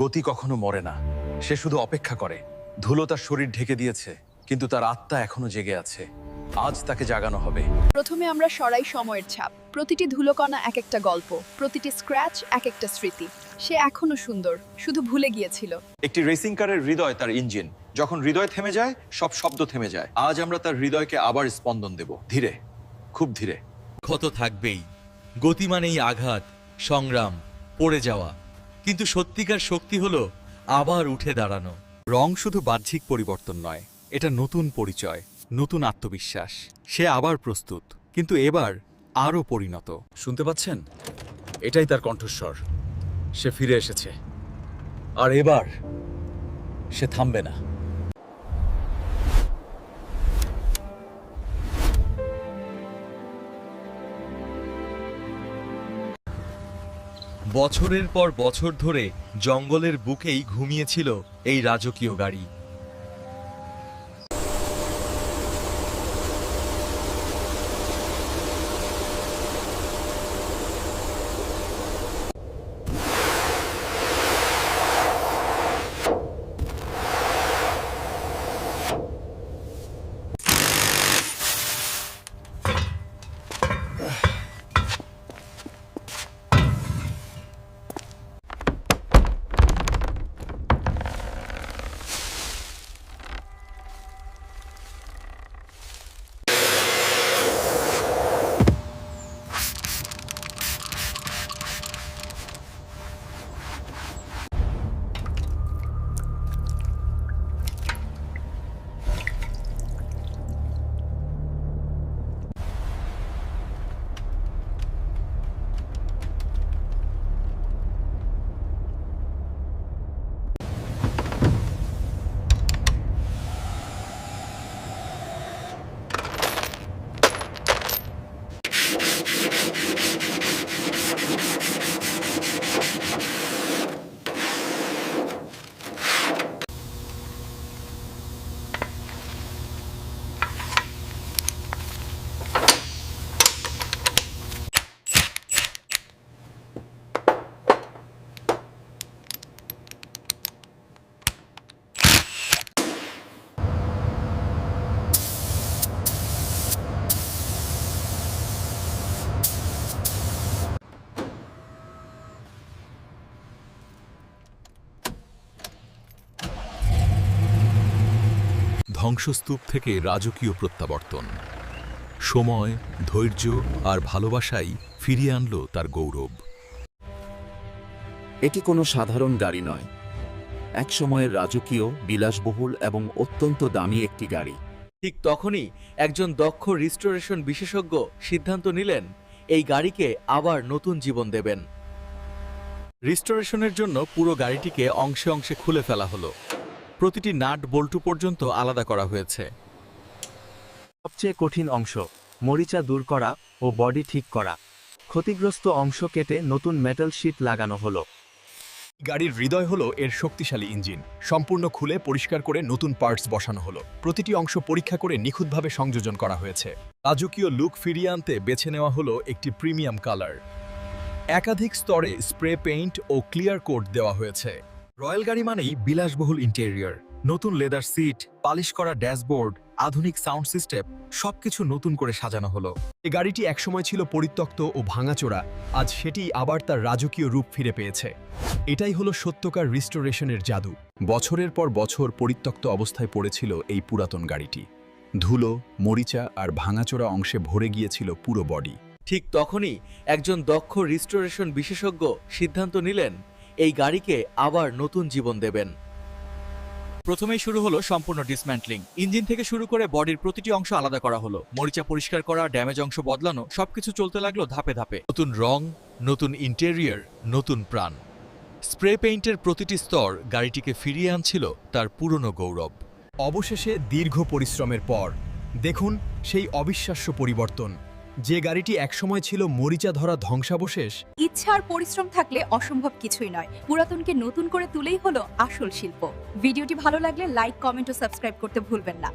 গতি কখনো মরে না, সে শুধু অপেক্ষা করে। ধুলো তার শরীর ঢেকে দিয়েছে, কিন্তু তার আত্মা এখনো জেগে আছে। আজ তাকে জাগানো হবে। প্রথমে আমরা সরাই সময়ের ছাপ। প্রতিটি ধুলোকণা এক একটা গল্প, প্রতিটি স্ক্র্যাচ এক একটা স্মৃতি। সে এখনো সুন্দর, শুধু ভুলে গিয়েছিল। একটি রেসিং কারের হৃদয় তার ইঞ্জিন। যখন হৃদয় থেমে যায়, সব শব্দ থেমে যায়। আজ আমরা তার হৃদয়কে আবার স্পন্দন দেব, ধীরে, খুব ধীরে। ক্ষত থাকবেই, গতি মানেই আঘাত, সংগ্রাম, পড়ে যাওয়া, কিন্তু সত্যিকার শক্তি হলো আবার উঠে দাঁড়ানো। রং শুধু বাহ্যিক পরিবর্তন নয়, এটা নতুন পরিচয়, নতুন আত্মবিশ্বাস। সে আবার প্রস্তুত, কিন্তু এবার আরও পরিণত। শুনতে পাচ্ছেন? এটাই তার কণ্ঠস্বর। সে ফিরে এসেছে, আর এবার সে থামবে না। বছরের পর বছর ধরে জঙ্গলের বুকেই ঘুমিয়েছিল এই রাজকীয় গাড়ি। ধ্বংসস্তূপ থেকে রাজকীয় প্রত্যাবর্তন। সময়, ধৈর্য আর ভালোবাসাই ফিরিয়ে আনলো তার গৌরব। এটি কোনো সাধারণ গাড়ি নয়, এক সময়ের রাজকীয়, বিলাসবহুল এবং অত্যন্ত দামি একটি গাড়ি। ঠিক তখনই একজন দক্ষ রিস্টোরেশন বিশেষজ্ঞ সিদ্ধান্ত নিলেন এই গাড়িকে আবার নতুন জীবন দেবেন। রিস্টোরেশনের জন্য পুরো গাড়িটিকে অংশে অংশে খুলে ফেলা হলো। প্রতিটি নাট বল্টু পর্যন্ত আলাদা করা হয়েছে। সবচেয়ে কঠিন অংশ মরিচা দূর করা ও বডি ঠিক করা। ক্ষতিগ্রস্ত অংশ কেটে নতুন মেটাল শীট লাগানো হলো। গাড়ির হৃদয় হলো এর শক্তিশালী ইঞ্জিন। সম্পূর্ণ খুলে পরিষ্কার করে নতুন পার্টস বসানো হলো। প্রতিটি অংশ পরীক্ষা করে নিখুঁতভাবে সংযোজন করা হয়েছে। রাজকীয় লুক ফিরিয়ে আনতে বেছে নেওয়া হলো একটি প্রিমিয়াম কালার। একাধিক স্তরে স্প্রে পেইন্ট ও ক্লিয়ার কোট দেওয়া হয়েছে। রয়্যাল গাড়ি মানেই বিলাসবহুল ইন্টেরিয়র, নতুন লেদার সিট, পালিশ করা ড্যাশবোর্ড, আধুনিক সাউন্ড সিস্টেম, সবকিছু নতুন করে সাজানো হলো। এই গাড়িটি একসময় ছিল পরিত্যক্ত ও ভাঙাচোরা, আজ সেটি আবার তার রাজকীয় রূপ ফিরে পেয়েছে। এটাই হলো সত্যকার রিস্টোরেশনের জাদু। বছরের পর বছর পরিত্যক্ত অবস্থায় পড়েছিল এই পুরাতন গাড়িটি। ধুলো, মরিচা আর ভাঙাচোরা অংশে ভরে গিয়েছিল পুরো বডি। ঠিক তখনই একজন দক্ষ রিস্টোরেশন বিশেষজ্ঞ সিদ্ধান্ত নিলেন এই গাড়িকে আবার নতুন জীবন দেবেন। প্রথমেই শুরু হলো সম্পূর্ণ ডিসম্যান্টলিং। ইঞ্জিন থেকে শুরু করে বডির প্রতিটি অংশ আলাদা করা হলো। মরিচা পরিষ্কার করা, ড্যামেজ অংশ বদলানো, সবকিছু চলতে লাগলো ধাপে ধাপে। নতুন রং, নতুন ইন্টেরিয়র, নতুন প্রাণ। স্প্রে পেইন্টের প্রতিটি স্তর গাড়িটিকে ফিরিয়ে আনছিল তার পুরনো গৌরব। অবশেষে দীর্ঘ পরিশ্রমের পর দেখুন সেই অবিশ্বাস্য পরিবর্তন। যে গাড়িটি একসময় ছিল মরিচা ধরা ধ্বংসাবশেষ, ইচ্ছা আর পরিশ্রম থাকলে অসম্ভব কিছুই নয়। পুরাতনকে নতুন করে তুলেই হলো আসল শিল্প। ভিডিওটি ভালো লাগলে লাইক, কমেন্ট ও সাবস্ক্রাইব করতে ভুলবেন না।